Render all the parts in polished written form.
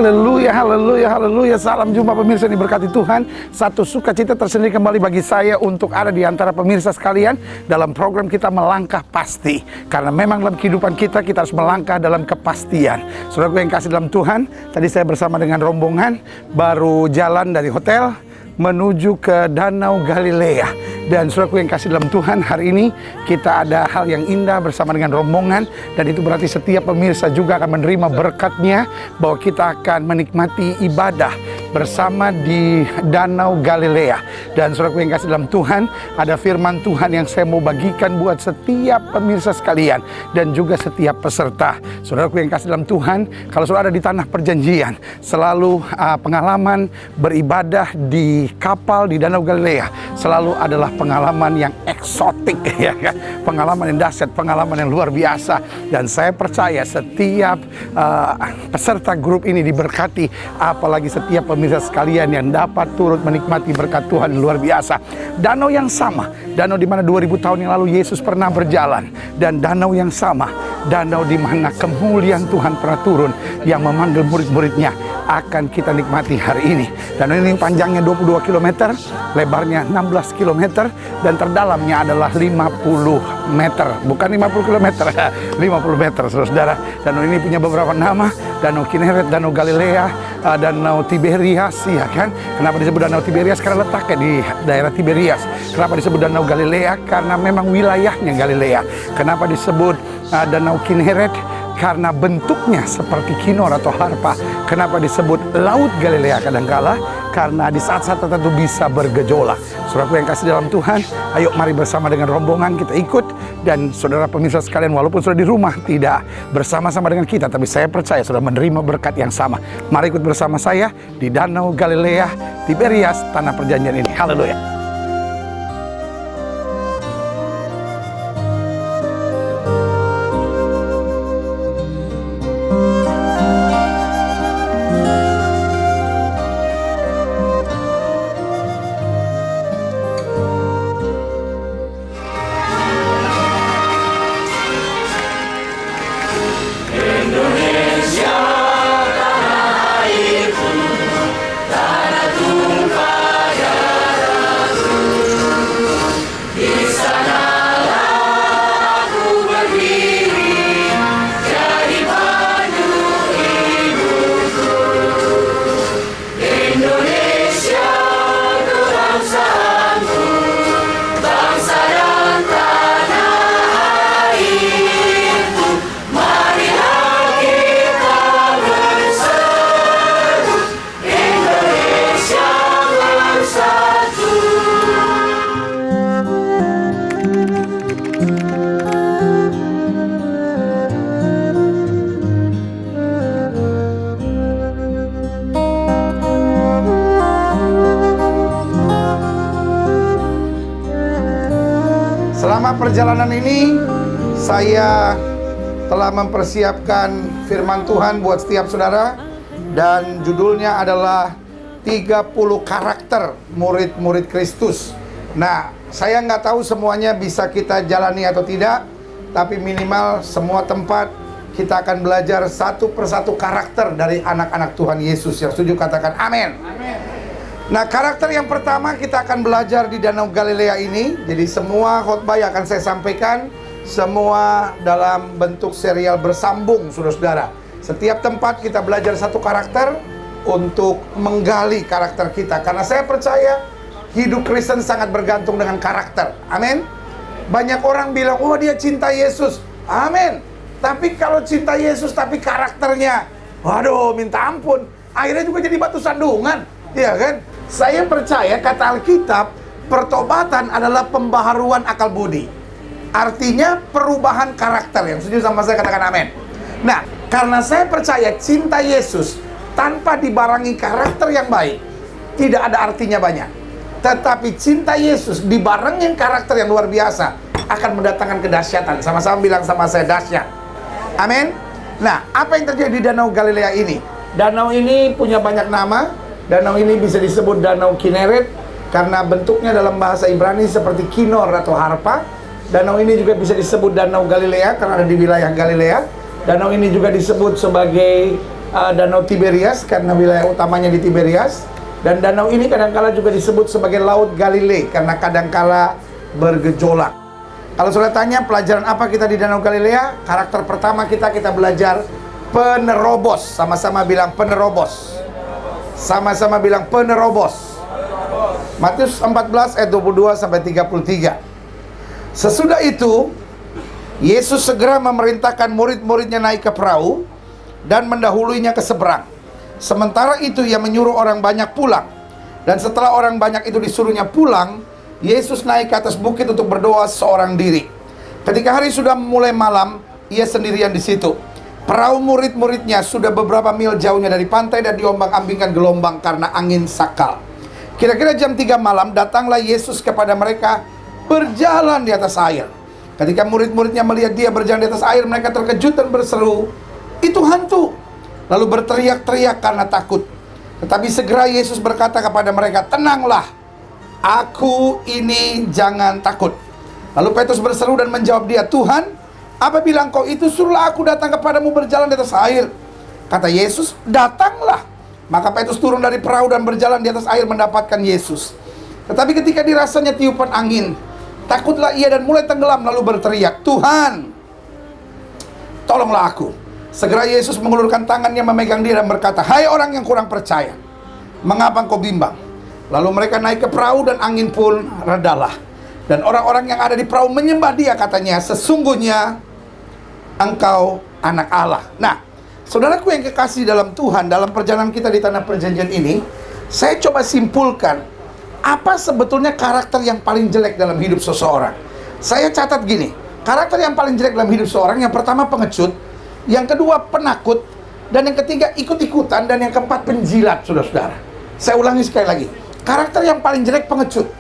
Haleluya, haleluya, haleluya. Salam jumpa pemirsa yang diberkati Tuhan. Satu sukacita tersendiri kembali bagi saya untuk ada di antara pemirsa sekalian dalam program kita Melangkah Pasti. Karena memang dalam kehidupan kita harus melangkah dalam kepastian. Saudaraku yang kasih dalam Tuhan, tadi saya bersama dengan rombongan baru jalan dari hotel menuju ke Danau Galilea. Dan saudaraku yang kasih dalam Tuhan, hari ini kita ada hal yang indah bersama dengan rombongan. Dan itu berarti setiap pemirsa juga akan menerima berkatnya, bahwa kita akan menikmati ibadah bersama di Danau Galilea. Dan saudaraku yang kasih dalam Tuhan, ada firman Tuhan yang saya mau bagikan buat setiap pemirsa sekalian dan juga setiap peserta. Saudaraku yang kasih dalam Tuhan, kalau saudara ada di tanah perjanjian, selalu pengalaman beribadah di kapal di Danau Galilea selalu adalah pengalaman yang eksotik, ya kan? Pengalaman yang dahsyat, pengalaman yang luar biasa. Dan saya percaya setiap peserta grup ini diberkati, apalagi setiap pemirsa sekalian yang dapat turut menikmati berkat Tuhan yang luar biasa. Danau yang sama, danau di mana 2000 tahun yang lalu Yesus pernah berjalan, dan danau yang sama, danau di mana kemuliaan Tuhan pernah turun yang memanggil murid-muridnya, akan kita nikmati hari ini. Danau ini panjangnya 22 km, lebarnya 16 km, dan terdalamnya adalah 50 meter. Bukan 50 km, 50 meter, saudara. Danau ini punya beberapa nama: Danau Kinneret, Danau Galilea, Danau Tiberias, ya kan? Kenapa disebut Danau Tiberias? Karena letaknya di daerah Tiberias. Kenapa disebut Danau Galilea? Karena memang wilayahnya Galilea. Kenapa disebut Danau Kinneret? Karena bentuknya seperti kinor atau harpa. Kenapa disebut Laut Galilea kadangkala? Karena di saat-saat tertentu bisa bergejolak. Saudaraku yang kasih dalam Tuhan, ayo mari bersama dengan rombongan kita ikut. Dan saudara pemirsa sekalian, walaupun sudah di rumah tidak bersama-sama dengan kita, tapi saya percaya sudah menerima berkat yang sama. Mari ikut bersama saya di Danau Galilea, Tiberias, tanah perjanjian ini. Haleluya. Selama perjalanan ini, saya telah mempersiapkan firman Tuhan buat setiap saudara. Dan judulnya adalah 30 karakter murid-murid Kristus. Nah, saya nggak tahu semuanya bisa kita jalani atau tidak, tapi minimal semua tempat kita akan belajar satu persatu karakter dari anak-anak Tuhan Yesus. Yang setuju katakan amin. Amin. Nah, karakter yang pertama kita akan belajar di Danau Galilea ini. Jadi semua khotbah yang akan saya sampaikan, semua dalam bentuk serial bersambung, saudara-saudara. Setiap tempat kita belajar satu karakter untuk menggali karakter kita. Karena saya percaya hidup Kristen sangat bergantung dengan karakter. Amin. Banyak orang bilang, oh dia cinta Yesus. Amin. Tapi kalau cinta Yesus tapi karakternya, waduh minta ampun, akhirnya juga jadi batu sandungan. Iya kan? Saya percaya kata Alkitab, pertobatan adalah pembaharuan akal budi. Artinya perubahan karakter. Yang setuju sama saya katakan amin. Nah, karena saya percaya cinta Yesus tanpa dibarengi karakter yang baik, tidak ada artinya banyak. Tetapi cinta Yesus dibarengin karakter yang luar biasa akan mendatangkan kedahsyatan. Sama-sama bilang sama saya, dahsyat. Amin. Nah, apa yang terjadi di Danau Galilea ini? Danau ini punya banyak nama. Danau ini bisa disebut Danau Kinneret karena bentuknya dalam bahasa Ibrani seperti kinor atau harpa. Danau ini juga bisa disebut Danau Galilea karena ada di wilayah Galilea. Danau ini juga disebut sebagai Danau Tiberias, karena wilayah utamanya di Tiberias. Dan danau ini kadangkala juga disebut sebagai Laut Galilei, karena kadangkala bergejolak. Kalau sudah tanya pelajaran apa kita di Danau Galilea, karakter pertama kita belajar penerobos. Sama-sama bilang penerobos. Sama-sama bilang penerobos. Matius 14 ayat 22 sampai 33. Sesudah itu, Yesus segera memerintahkan murid-muridnya naik ke perahu dan mendahuluinya ke seberang. Sementara itu ia menyuruh orang banyak pulang. Dan setelah orang banyak itu disuruhnya pulang, Yesus naik ke atas bukit untuk berdoa seorang diri. Ketika hari sudah mulai malam, ia sendirian di situ. Perahu murid-muridnya sudah beberapa mil jauhnya dari pantai dan diombang-ambingkan gelombang karena angin sakal. Kira-kira jam 3 malam datanglah Yesus kepada mereka berjalan di atas air. Ketika murid-muridnya melihat dia berjalan di atas air, mereka terkejut dan berseru, "Itu hantu!" Lalu berteriak-teriak karena takut. Tetapi segera Yesus berkata kepada mereka, "Tenanglah, aku ini, jangan takut." Lalu Petrus berseru dan menjawab dia, "Tuhan, apabila Engkau itu, suruhlah aku datang kepadamu berjalan di atas air." Kata Yesus, "Datanglah." Maka Petrus turun dari perahu dan berjalan di atas air mendapatkan Yesus. Tetapi ketika dirasanya tiupan angin, takutlah ia dan mulai tenggelam, lalu berteriak, "Tuhan, tolonglah aku." Segera Yesus mengulurkan tangannya memegang dia dan berkata, "Hai orang yang kurang percaya, mengapa engkau bimbang?" Lalu mereka naik ke perahu dan angin pun redalah. Dan orang-orang yang ada di perahu menyembah dia, katanya, "Sesungguhnya engkau anak Allah." Nah, saudaraku yang kekasih dalam Tuhan, dalam perjalanan kita di tanah perjanjian ini, saya coba simpulkan, apa sebetulnya karakter yang paling jelek dalam hidup seseorang. Saya catat gini, karakter yang paling jelek dalam hidup seseorang, yang pertama pengecut, yang kedua penakut, dan yang ketiga ikut-ikutan, dan yang keempat penjilat, saudara-saudara. Saya ulangi sekali lagi, karakter yang paling jelek pengecut.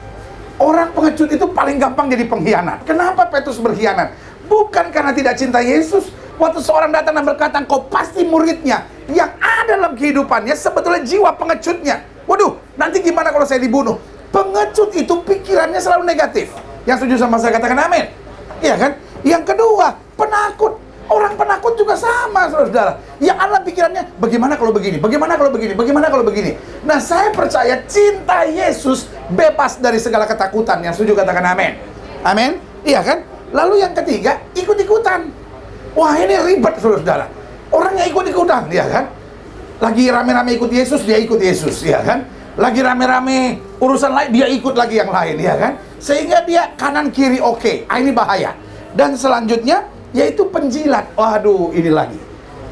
Orang pengecut itu paling gampang jadi pengkhianat. Kenapa Petrus berkhianat? Bukan karena tidak cinta Yesus. Waktu seorang datang dan berkata, "Kau pasti muridnya," yang ada dalam kehidupannya sebetulnya jiwa pengecutnya. Waduh, nanti gimana kalau saya dibunuh? Pengecut itu pikirannya selalu negatif. Yang setuju sama saya katakan amin. Iya kan? Yang kedua, penakut. Orang penakut juga sama, saudara-saudara. Yang ada pikirannya, bagaimana kalau begini? Bagaimana kalau begini? Bagaimana kalau begini? Nah, saya percaya cinta Yesus bebas dari segala ketakutan. Yang setuju katakan amin. Amin? Iya kan? Lalu yang ketiga, ikut-ikutan. Wah, ini ribet, saudara-saudara. Orangnya ikut-ikutan, ya kan? Lagi rame-rame ikut Yesus, dia ikut Yesus, ya kan? Lagi rame-rame urusan lain, dia ikut lagi yang lain, ya kan? Sehingga dia kanan kiri oke. Ini bahaya. Dan selanjutnya, yaitu penjilat. Waduh, ini lagi.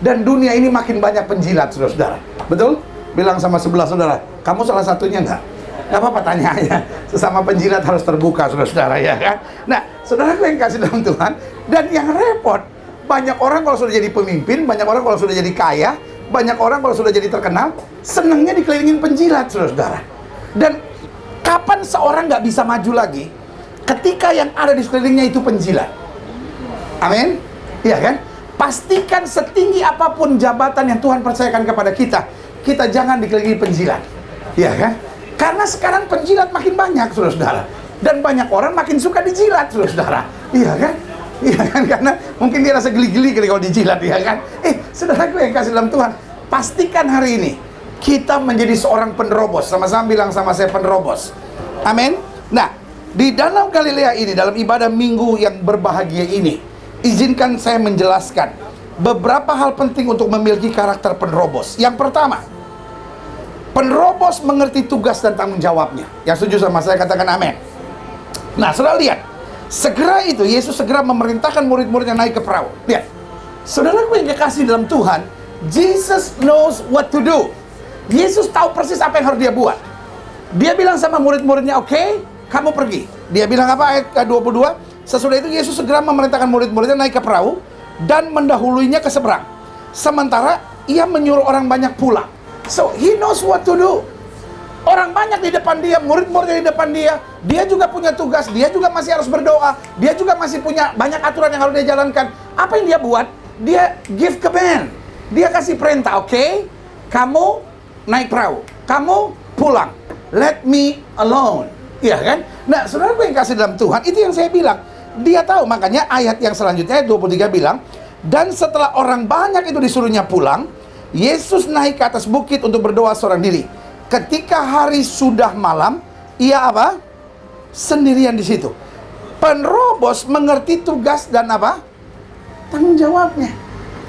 Dan dunia ini makin banyak penjilat, saudara-saudara. Betul? Bilang sama sebelah saudara, "Kamu salah satunya enggak?" Gak apa-apa, tanya aja. Sesama penjilat harus terbuka, saudara-saudara, ya kan? Nah, saudara yang kasih dalam Tuhan, dan yang repot, banyak orang kalau sudah jadi pemimpin, banyak orang kalau sudah jadi kaya, banyak orang kalau sudah jadi terkenal, senangnya dikelilingin penjilat, saudara-saudara. Dan kapan seorang nggak bisa maju lagi? Ketika yang ada di sekelilingnya itu penjilat. Amin? Iya kan? Pastikan setinggi apapun jabatan yang Tuhan percayakan kepada kita, kita jangan dikelilingi penjilat. Iya kan? Karena sekarang penjilat makin banyak, saudara-saudara. Dan banyak orang makin suka dijilat, saudara-saudara. Iya kan? Iya kan? Karena mungkin dia rasa geli-geli kalau dijilat, ya kan? Saudaraku yang kasih dalam Tuhan, pastikan hari ini kita menjadi seorang penerobos. Sama-sama bilang sama saya, penerobos. Amin? Nah, di Danau Galilea ini, dalam ibadah minggu yang berbahagia ini, izinkan saya menjelaskan beberapa hal penting untuk memiliki karakter penerobos. Yang pertama, penerobos mengerti tugas dan tanggung jawabnya. Yang setuju sama saya katakan amin. Nah, saudara lihat, segera itu Yesus segera memerintahkan murid-muridnya naik ke perahu. Lihat, saudaraku yang kekasih dalam Tuhan, Jesus knows what to do. Yesus tahu persis apa yang harus dia buat. Dia bilang sama murid-muridnya, "Oke, kamu pergi." Dia bilang apa? Ayat 22. Sesudah itu Yesus segera memerintahkan murid-muridnya naik ke perahu dan mendahuluinya ke seberang. Sementara ia menyuruh orang banyak pulang. So, he knows what to do. Orang banyak di depan dia, murid-muridnya di depan dia. Dia juga punya tugas, dia juga masih harus berdoa. Dia juga masih punya banyak aturan yang harus dia jalankan. Apa yang dia buat? Dia give command. Dia kasih perintah, "Oke, kamu naik perahu, kamu pulang. Let me alone." Iya kan? Nah, saudaraku yang kasih dalam Tuhan, itu yang saya bilang. Dia tahu, makanya ayat yang selanjutnya, ayat 23 bilang, "Dan setelah orang banyak itu disuruhnya pulang, Yesus naik ke atas bukit untuk berdoa seorang diri. Ketika hari sudah malam, ia apa? Sendirian di situ. Penerobos mengerti tugas dan apa? Tanggung jawabnya.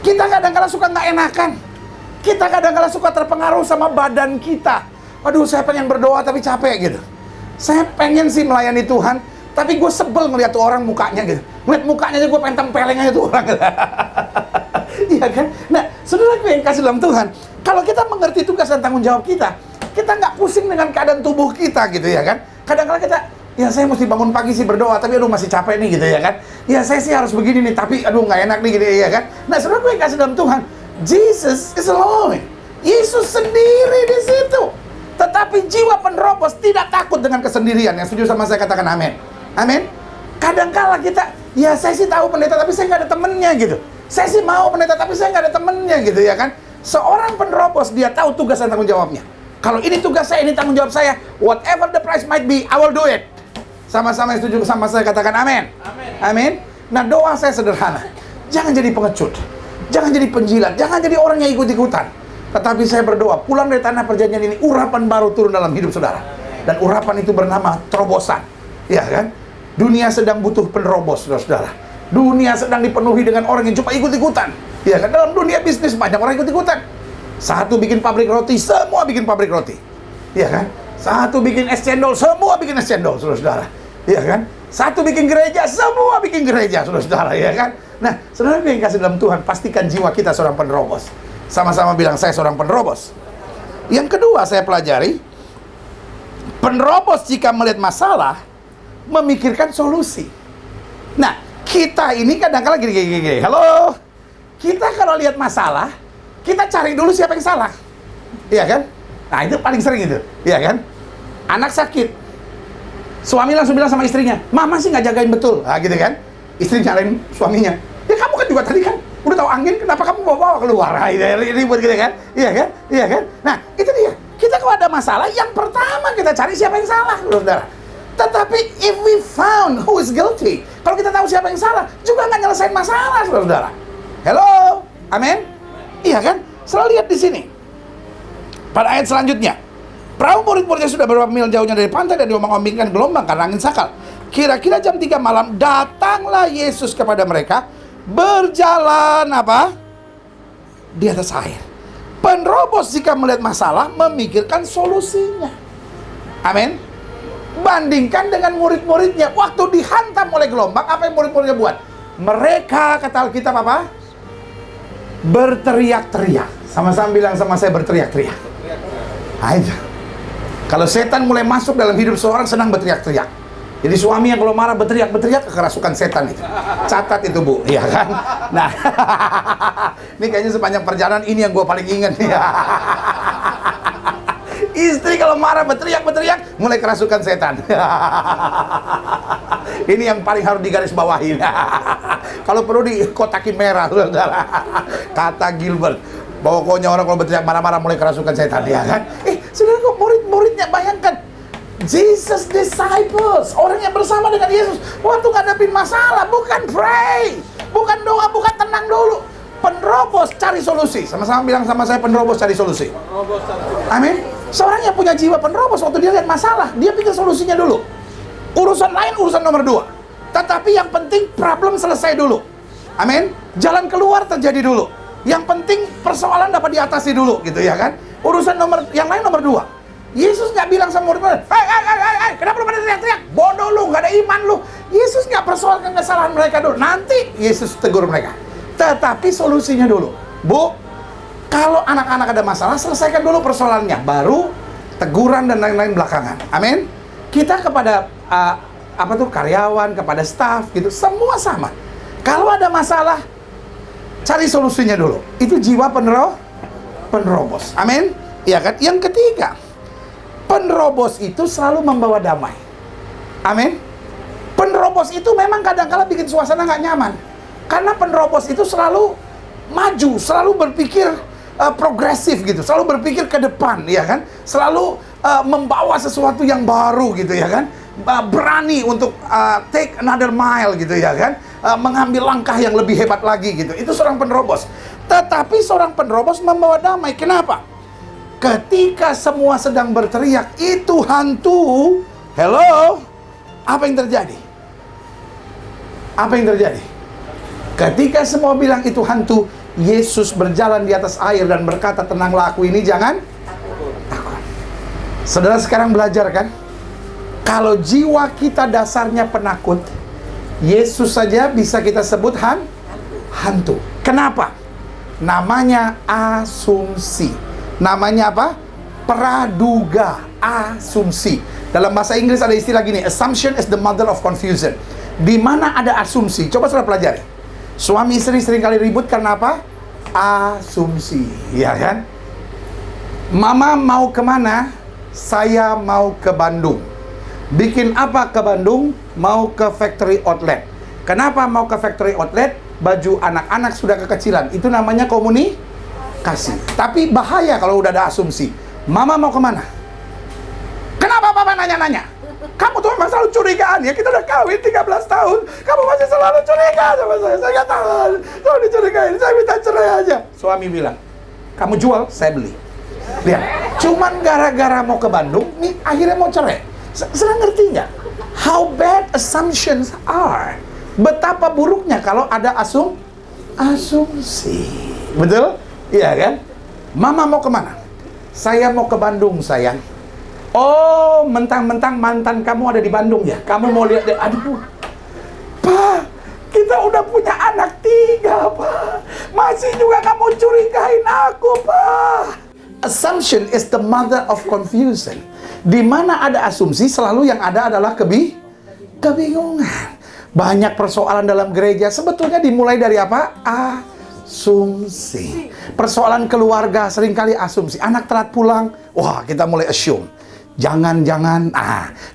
Kita kadang-kadang suka nggak enakan. Kita kadang-kadang suka terpengaruh sama badan kita. Aduh, saya pengen berdoa tapi capek gitu. Saya pengen sih melayani Tuhan, tapi gue sebel ngeliat tuh orang mukanya gitu. Ngeliat mukanya aja gue pengen tempeleng aja tuh orang. Iya kan? Nah, saudara gue yang kasih dalam Tuhan, kalau kita mengerti tugas dan tanggung jawab kita nggak pusing dengan keadaan tubuh kita gitu ya kan? Kadang-kadang kita, ya saya mesti bangun pagi sih berdoa, tapi aduh masih capek nih gitu ya kan? Ya saya sih harus begini nih, tapi aduh nggak enak nih gitu ya kan? Nah, saudara gue yang kasih dalam Tuhan, Jesus is alone. Yesus sendiri di situ. Tetapi jiwa penerobos tidak takut dengan kesendirian. Yang setuju sama saya katakan amin. Amin. Kadang-kala kita, ya saya sih tahu pendeta tapi saya nggak ada temennya gitu. Saya sih mau pendeta tapi saya nggak ada temennya gitu ya kan. Seorang penerobos dia tahu tugas dan tanggung jawabnya. Kalau ini tugas saya, ini tanggung jawab saya, whatever the price might be, I will do it. Sama-sama setuju sama saya katakan amin. Amin. Nah, doa saya sederhana. Jangan jadi pengecut. Jangan jadi penjilat. Jangan jadi orang yang ikut-ikutan. Tetapi saya berdoa, pulang dari tanah perjanjian ini, urapan baru turun dalam hidup saudara. Dan urapan itu bernama terobosan. Ya kan? Dunia sedang butuh penerobos, saudara. Dunia sedang dipenuhi dengan orang yang cuma ikut-ikutan. Ya kan? Dalam dunia bisnis banyak orang ikut-ikutan. Satu bikin pabrik roti, semua bikin pabrik roti. Ya kan? Satu bikin es cendol, semua bikin es cendol, saudara. Ya kan? Satu bikin gereja, semua bikin gereja, saudara. Ya kan? Nah, saudara yang kasih dalam Tuhan, pastikan jiwa kita seorang penerobos. Sama-sama bilang, saya seorang penerobos. Yang kedua saya pelajari, penerobos jika melihat masalah, memikirkan solusi. Nah, kita ini kadang-kadang gini. Halo? Kita kalau lihat masalah, kita cari dulu siapa yang salah. Iya kan? Nah, itu paling sering itu. Iya kan? Anak sakit. Suami langsung bilang sama istrinya, "Mama sih nggak jagain betul." Nah, gitu kan? Istri nyalain suaminya. "Ya kamu kan juga tadi kan udah tahu angin, kenapa kamu bawa keluar?" Nah, ribut gitu kan? Iya kan? Iya kan? Nah, itu dia. Kita kalau ada masalah, yang pertama kita cari siapa yang salah, saudara. Tetapi if we found who is guilty, kalau kita tahu siapa yang salah, juga nggak nyelesain masalah, saudara. Hello? Amin? Iya kan? Selalu lihat di sini. Pada ayat selanjutnya, perahu murid-muridnya sudah beberapa mil jauhnya dari pantai dan diombang-ambingkan gelombang karena angin sakal. Kira-kira jam 3 malam, datanglah Yesus kepada mereka, berjalan apa? Di atas air. Penerobos jika melihat masalah, memikirkan solusinya. Amin. Bandingkan dengan murid-muridnya. Waktu dihantam oleh gelombang, apa yang murid-muridnya buat? Mereka, kata Alkitab apa? Berteriak-teriak. Sama-sama bilang sama saya, berteriak-teriak. Nah, itu. Kalau setan mulai masuk dalam hidup seorang, senang berteriak-teriak. Jadi suami yang kalau marah berteriak-berteriak, kerasukan setan itu. Catat itu, Bu. Iya kan? Nah, ini kayaknya sepanjang perjalanan ini yang gue paling ingat. Istri kalau marah berteriak-berteriak, mulai kerasukan setan. Ini yang paling harus digarisbawahi. Kalau perlu dikotakin merah, saudara. Kata Gilbert, pokoknya orang kalau berteriak marah-marah mulai kerasukan setan, ya kan? Saudara, kok murid-muridnya, bayangkan Jesus disciples, orang yang bersama dengan Yesus waktu ngadepin masalah, bukan pray, bukan doa, bukan tenang dulu. Penerobos cari solusi. Sama-sama bilang sama saya, penerobos cari solusi. Amin. Seorang yang punya jiwa penerobos, waktu dia lihat masalah, dia pikir solusinya dulu. Urusan lain urusan nomor 2. Tetapi yang penting problem selesai dulu. Amin. Jalan keluar terjadi dulu. Yang penting persoalan dapat diatasi dulu, gitu ya kan? Urusan yang lain nomor 2. Yesus nggak bilang sama murid-murid, "Hai, kenapa lu pada teriak-teriak? Bodoh lu, nggak ada iman lu." Yesus nggak persoalkan kesalahan mereka dulu. Nanti Yesus tegur mereka. Tetapi solusinya dulu. Bu, kalau anak-anak ada masalah, selesaikan dulu persoalannya. Baru teguran dan lain-lain belakangan. Amin. Kita kepada karyawan, kepada staff gitu, semua sama. Kalau ada masalah, cari solusinya dulu. Itu jiwa penerobos. Amin. Iya kan? Yang ketiga, penerobos itu selalu membawa damai. Amin. Penerobos itu memang kadang-kala bikin suasana nggak nyaman. Karena penerobos itu selalu maju, selalu berpikir progresif gitu, selalu berpikir ke depan, ya kan? Selalu membawa sesuatu yang baru gitu, ya kan? Berani untuk take another mile gitu, ya kan? mengambil langkah yang lebih hebat lagi gitu. Itu seorang penerobos. Tetapi seorang penerobos membawa damai. Kenapa? Ketika semua sedang berteriak, itu hantu. Hello? Apa yang terjadi? Apa yang terjadi? Ketika semua bilang itu hantu, Yesus berjalan di atas air dan berkata, tenanglah, aku ini, jangan takut. Saudara sekarang belajar kan? Kalau jiwa kita dasarnya penakut, Yesus saja bisa kita sebut hantu. Kenapa? Namanya asumsi. Namanya apa? Praduga, asumsi. Dalam bahasa Inggris ada istilah gini, assumption is the mother of confusion. Di mana ada asumsi? Coba saudara pelajari. Suami istri seringkali ribut karena apa? Asumsi, ya kan? Mama mau kemana? Saya mau ke Bandung. Bikin apa ke Bandung? Mau ke factory outlet. Kenapa mau ke factory outlet? Baju anak-anak sudah kekecilan. Itu namanya komunikasi. Tapi bahaya kalau udah ada asumsi. Mama mau kemana? Kenapa papa nanya-nanya? Kamu tuh memang selalu curigaan ya. Kita udah kawin 13 tahun. Kamu masih selalu curiga sama saya. Saya nggak tahu. Selalu dicurigain. Saya minta cerai aja. Suami bilang, kamu jual, saya beli. Lihat, cuman gara-gara mau ke Bandung, nih akhirnya mau cerai. Sedang ngerti nggak? How bad assumptions are. Betapa buruknya kalau ada asumsi. Betul? Iya kan? Mama mau kemana? Saya mau ke Bandung, sayang. Oh, mentang-mentang mantan kamu ada di Bandung ya? Kamu mau lihat deh? Aduh, Pak, kita udah punya anak 3, Pak. Masih juga kamu curigain aku, Pak. Assumption is the mother of confusion. Di mana ada asumsi, selalu yang ada adalah kebingungan. Banyak persoalan dalam gereja sebetulnya dimulai dari apa? Asumsi. Persoalan keluarga seringkali asumsi. Anak telat pulang, wah kita mulai assume. Jangan-jangan,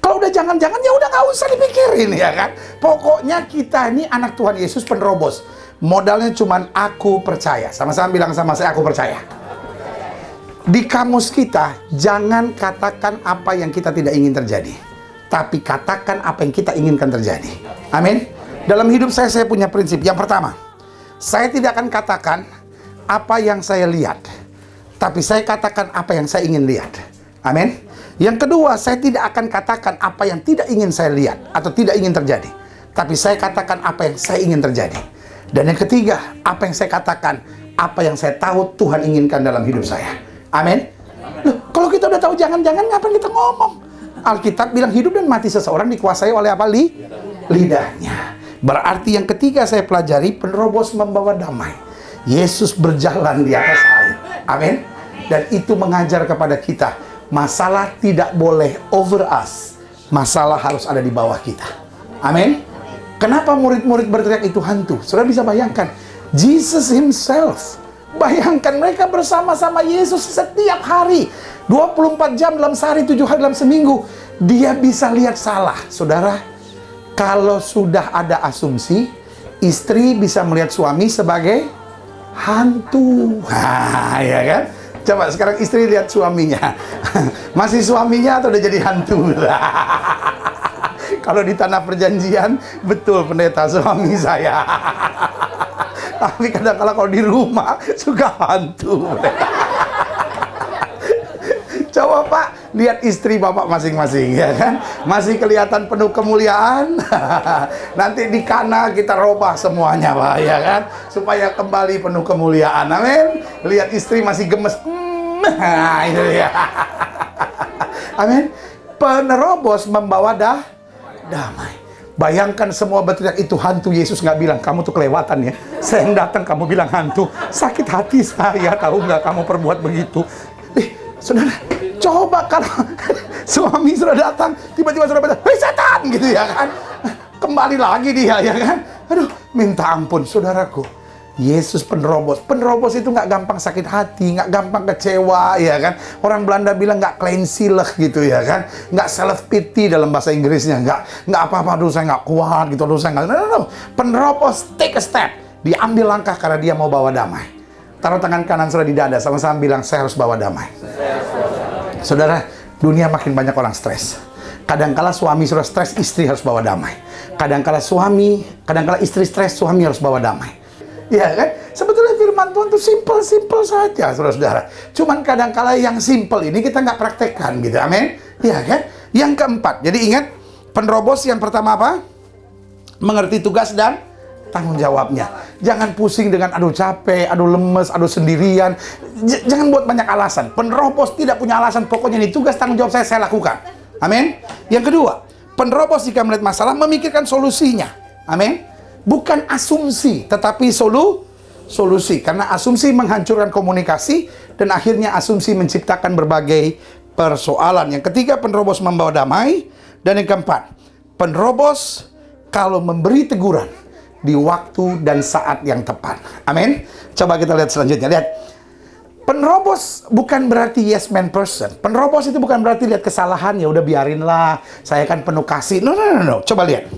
kalau udah jangan-jangan ya udah nggak usah dipikirin ya kan. Pokoknya kita ini anak Tuhan Yesus penerobos. Modalnya cuman aku percaya. Sama-sama bilang sama saya, aku percaya. Di kamus kita, jangan katakan apa yang kita tidak ingin terjadi, tapi katakan apa yang kita inginkan terjadi. Amin. Dalam hidup saya punya prinsip. Yang pertama, saya tidak akan katakan apa yang saya lihat, tapi saya katakan apa yang saya ingin lihat. Amin. Yang kedua, saya tidak akan katakan apa yang tidak ingin saya lihat atau tidak ingin terjadi, tapi saya katakan apa yang saya ingin terjadi. Dan yang ketiga, apa yang saya katakan, apa yang saya tahu Tuhan inginkan dalam hidup saya. Amin. Loh, kalau kita udah tahu jangan-jangan, ngapain kita ngomong? Alkitab bilang hidup dan mati seseorang dikuasai oleh apa? Lidahnya. Berarti yang ketiga saya pelajari, penerobos membawa damai. Yesus berjalan di atas air. Amin. Dan itu mengajar kepada kita, masalah tidak boleh over us. Masalah harus ada di bawah kita. Amin. Kenapa murid-murid berteriak itu hantu? Saudara bisa bayangkan, Jesus himself. Bayangkan mereka bersama-sama Yesus setiap hari. 24 jam dalam sehari, 7 hari dalam seminggu. Dia bisa lihat salah. Saudara, kalau sudah ada asumsi, istri bisa melihat suami sebagai hantu. Ya kan? Coba sekarang istri lihat suaminya. Masih suaminya atau udah jadi hantu? Kalau di tanah perjanjian, betul pendeta, suami saya. Tapi kadang-kadang kalau di rumah suka hantu. Coba Pak, lihat istri Bapak masing-masing, ya kan? Masih kelihatan penuh kemuliaan. Nanti di kana kita robah semuanya, Pak, ya kan? Supaya kembali penuh kemuliaan. Amin. Lihat istri masih gemes. Itu ya. Amin. Penerobos membawa damai. Bayangkan semua berteriak itu hantu. Yesus nggak bilang, kamu tuh kelewatan ya. Saya yang datang, kamu bilang hantu. Sakit hati saya, tahu nggak kamu perbuat begitu. Saudara, coba kalau suami sudah datang, tiba-tiba sudah berkata, hei setan, gitu ya kan. Kembali lagi dia, ya kan. Aduh, minta ampun, saudaraku. Yesus penerobos. Penerobos itu nggak gampang sakit hati, nggak gampang kecewa, ya kan. Orang Belanda bilang nggak kleinzielig gitu, ya kan. Nggak self pity dalam bahasa Inggrisnya, nggak apa-apa, aduh saya nggak kuat gitu, aduh saya nggak. No. Penerobos take a step, diambil langkah karena dia mau bawa damai. Taruh tangan kanan saudara di dada, sama-sama bilang saya harus bawa damai. Saudara, dunia makin banyak orang stres. Kadangkala suami sudah stres, istri harus bawa damai. Kadangkala istri stres, suami harus bawa damai. Ya kan? Sebetulnya firman Tuhan itu simple saja, saudara-saudara. Cuman kadangkala yang simple ini kita nggak praktekkan gitu, amin? Ya kan? Yang keempat, jadi ingat, penerobos yang pertama apa? Mengerti tugas dan tanggung jawabnya. Jangan pusing dengan aduh capek, aduh lemes, aduh sendirian. Jangan buat banyak alasan. Penerobos tidak punya alasan, pokoknya ini tugas tanggung jawab saya lakukan. Amin. Yang kedua, penerobos jika melihat masalah memikirkan solusinya. Amin. Bukan asumsi, tetapi solusi. Karena asumsi menghancurkan komunikasi dan akhirnya asumsi menciptakan berbagai persoalan. Yang ketiga, penerobos membawa damai. Dan yang keempat, penerobos kalau memberi teguran di waktu dan saat yang tepat. Amin. Coba kita lihat selanjutnya. Lihat. Penerobos bukan berarti yes man person. Penerobos itu bukan berarti lihat kesalahan, ya udah biarinlah, saya kan penuh kasih. No. Coba lihat.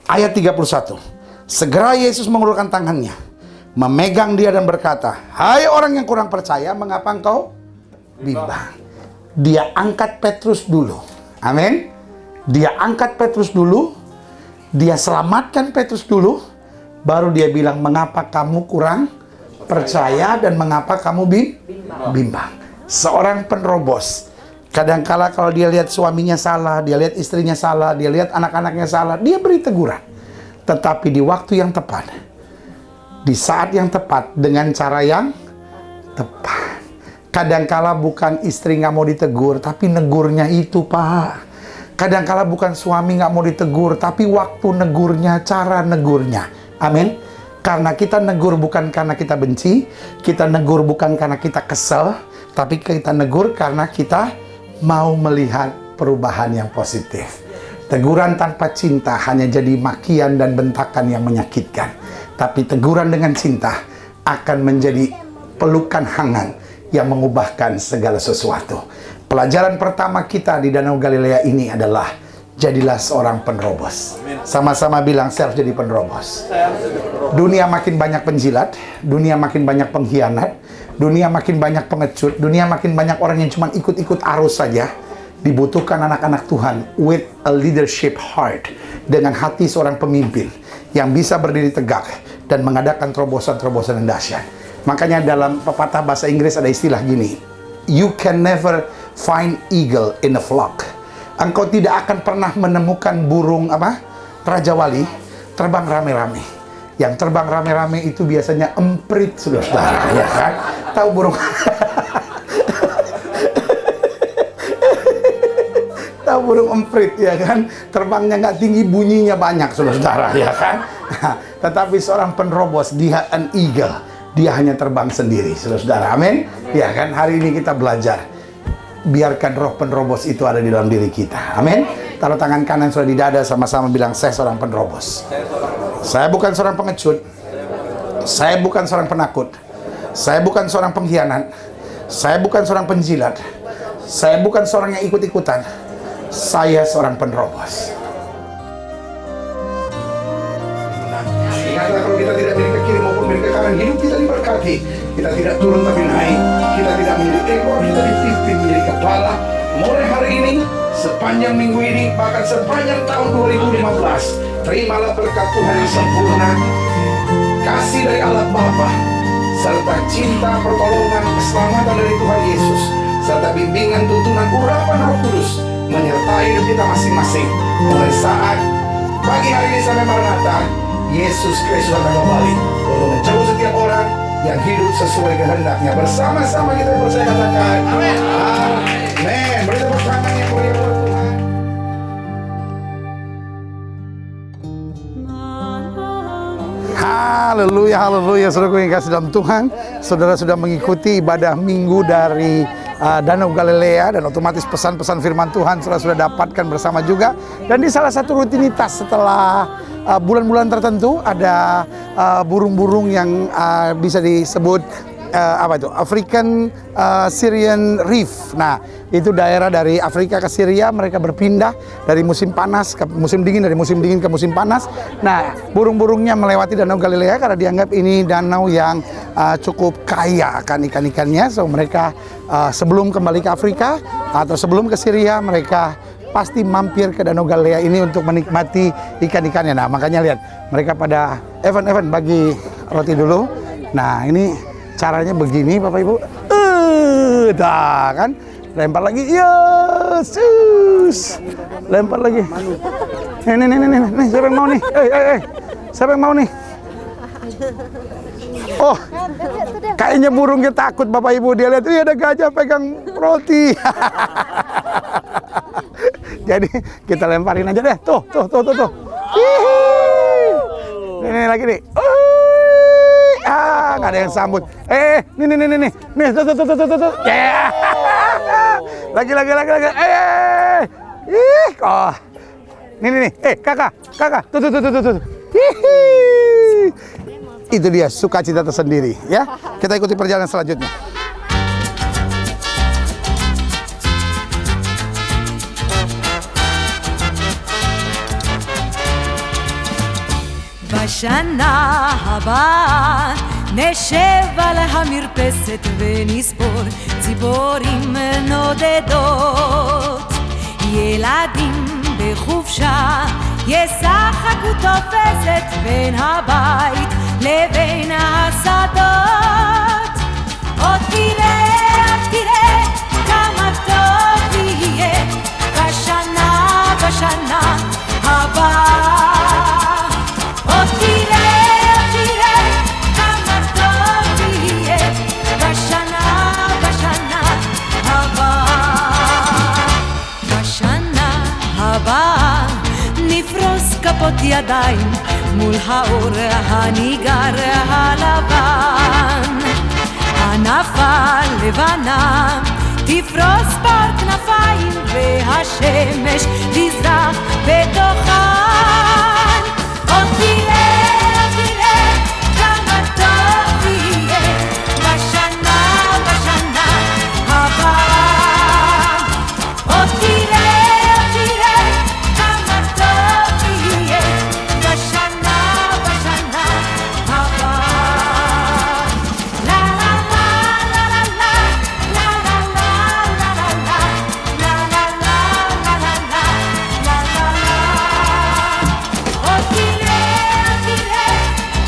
Ayat 31. Segera Yesus mengulurkan tangannya, memegang dia dan berkata, "Hai orang yang kurang percaya, mengapa engkau bimbang?" Dia angkat Petrus dulu. Amin. Dia angkat Petrus dulu. Dia selamatkan Petrus dulu. Baru dia bilang, "Mengapa kamu kurang percaya dan mengapa kamu bimbang?" Seorang penerobos, kadangkala kalau dia lihat suaminya salah, dia lihat istrinya salah, dia lihat anak-anaknya salah, dia beri teguran. Tetapi di waktu yang tepat, di saat yang tepat, dengan cara yang tepat. Kadangkala bukan istri nggak mau ditegur, tapi negurnya itu, Pak. Kadangkala bukan suami nggak mau ditegur, tapi waktu negurnya, cara negurnya. Amin. Karena kita negur bukan karena kita benci, kita negur bukan karena kita kesel, tapi kita negur karena kita mau melihat perubahan yang positif. Teguran tanpa cinta hanya jadi makian dan bentakan yang menyakitkan. Tapi teguran dengan cinta akan menjadi pelukan hangat yang mengubahkan segala sesuatu. Pelajaran pertama kita di Danau Galilea ini adalah jadilah seorang penerobos. Sama-sama bilang, saya harus jadi penerobos. Dunia makin banyak penjilat, dunia makin banyak pengkhianat, dunia makin banyak pengecut, dunia makin banyak orang yang cuma ikut-ikut arus saja. Dibutuhkan anak-anak Tuhan with a leadership heart, dengan hati seorang pemimpin yang bisa berdiri tegak dan mengadakan terobosan-terobosan yang dahsyat. Makanya dalam pepatah bahasa Inggris ada istilah gini, you can never find eagle in a flock. Engkau tidak akan pernah menemukan burung Raja Wali terbang rame-rame. Yang terbang rame-rame itu biasanya emprit, saudara-saudara, ya kan? Tahu burung? Tahu burung emprit, ya kan? Terbangnya nggak tinggi, bunyinya banyak, saudara-saudara, ya kan? Tetapi seorang penerobos, dia an eagle. Dia hanya terbang sendiri, saudara-saudara. Amin. Ya kan? Hari ini kita belajar. Biarkan roh penerobos itu ada di dalam diri kita. Amin. Taruh tangan kanan sudah di dada, sama-sama bilang, saya seorang penerobos. Saya bukan seorang pengecut. Saya bukan seorang penakut. Saya bukan seorang pengkhianat. Saya bukan seorang penjilat. Saya bukan seorang yang ikut-ikutan. Saya seorang penerobos. Ingatlah, kalau kita tidak milik ke kiri maupun milik ke kanan, hidup kita diberkati. Kita tidak turun tapi naik. Kita tidak milik ekor, kita dipimpin milik kepala. Mulai hari ini, sepanjang minggu ini, bahkan sepanjang tahun 2015, terimalah berkat Tuhan yang sempurna, kasih dari Allah Bapa, serta cinta, pertolongan, keselamatan dari Tuhan Yesus, serta bimbingan, tuntunan, urapan Roh Kudus menyertai hidup kita masing-masing. Mulai saat pagi hari ini sampai Maranatha, Yesus Kristus akan kembali untuk menjauh setiap orang yang hidup sesuai kehendaknya. Bersama-sama kita percaya, katakan amin. Amin. Beri tepuk tangan yang mulia buat Tuhan. Haleluya, haleluya. Saudara yang kasih dalam Tuhan, saudara sudah mengikuti ibadah minggu dari Danau Galilea, dan otomatis pesan-pesan firman Tuhan sudah dapatkan bersama juga. Dan di salah satu rutinitas setelah bulan-bulan tertentu ada burung-burung yang bisa disebut African Syrian Reef. Nah, itu daerah dari Afrika ke Syria, mereka berpindah dari musim panas ke musim dingin, dari musim dingin ke musim panas. Nah, burung-burungnya melewati Danau Galilea karena dianggap ini danau yang cukup kaya akan ikan-ikannya. So mereka sebelum kembali ke Afrika atau sebelum ke Syria, mereka pasti mampir ke Danau Galilea ini untuk menikmati ikan-ikannya. Nah, makanya lihat, mereka pada Evan bagi roti dulu. Nah, ini caranya begini Bapak Ibu. Dah kan, lempar lagi. Yes. Lempar lagi. Nih, siapa yang mau nih? Siapa yang mau nih? Oh, kayaknya burungnya takut Bapak Ibu. Dia lihat, ada gajah pegang roti. Jadi kita lemparin aja deh. Tuh. Ini lagi nih. Nggak ada yang sambut. Nih. Tuh. Yeah. Lagi. Oh. Nih. Kakak. Tuh. Itu dia sukacita tersendiri, ya. Kita ikuti perjalanan selanjutnya. בשנה הבאה נשב על המרפסת ונספור ציפורים נודדות. ילדים בחופשה ישחקו תופסת בין הבית לבין השדות. עוד תראה כמה טוב יהיה בשנה הבאה. עוד תראה כמה טוב יהיה בשנה הבאה. בשנה הבאה נפרוס כפות ידיים מול האור הניגר הלבן. ענפה לבנה תפרוס בר כנפיים והשמש תזרח בתוכן. עוד תראה כמה טוב יהיה בשנה הבאה. עוד תראה כמה טוב יהיה בשנה הבאה. לה לה לה לה לה לה לה לה לה לה לה לה לה לה לה. עוד תראה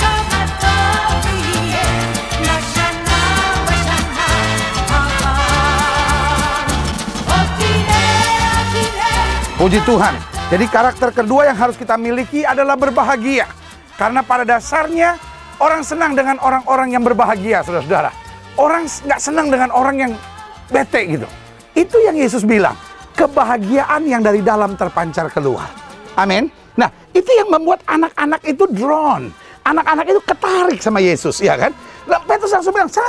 כמה טוב יהיה בשנה הבאה. עוד תראה. Puji Tuhan. Jadi karakter kedua yang harus kita miliki adalah berbahagia. Karena pada dasarnya orang senang dengan orang-orang yang berbahagia, saudara-saudara. Orang nggak senang dengan orang yang bete gitu. Itu yang Yesus bilang. Kebahagiaan yang dari dalam terpancar keluar. Amin. Nah, itu yang membuat anak-anak itu drawn. Anak-anak itu ketarik sama Yesus, ya kan? Lah, Petrus langsung bilang, sana.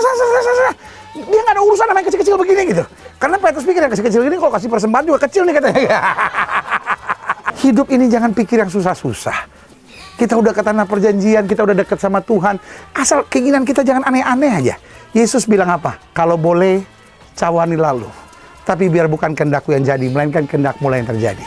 Dia nggak ada urusan sama yang kecil-kecil begini gitu. Karena Petrus pikir yang kecil-kecil ini kalau kasih persembahan juga kecil nih katanya. Hidup ini jangan pikir yang susah-susah. Kita udah ke tanah perjanjian, kita udah dekat sama Tuhan. Asal keinginan kita jangan aneh-aneh aja. Yesus bilang apa? Kalau boleh, cawani lalu. Tapi biar bukan kehendakku yang jadi, melainkan kehendak-Mu yang terjadi.